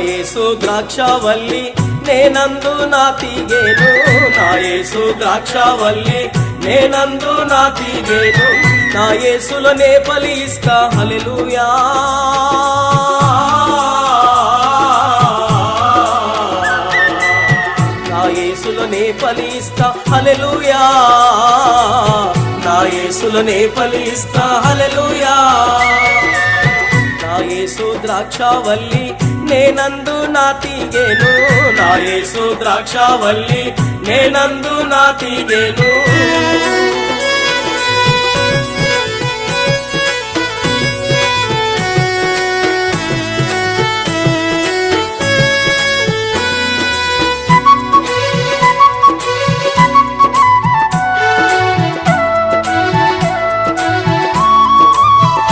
యేసు ద్రాక్షవల్లి నేనందు నా తీగేను, నా యేసు ద్రాక్షవల్లి నేనందు నా తీగేను, నా యేసులోనే ఫలిస్తా హల్లెలూయా. నా యేసులోనే ఫలిస్తా హల్లెలూయా, నా యేసులోనే ఫలిస్తా హల్లెలూయా. నా యేసు ద్రాక్షవల్లి నేనందు నా తీగేను, నా యేసు ద్రాక్షవల్లి నేనందు నా తీగేను.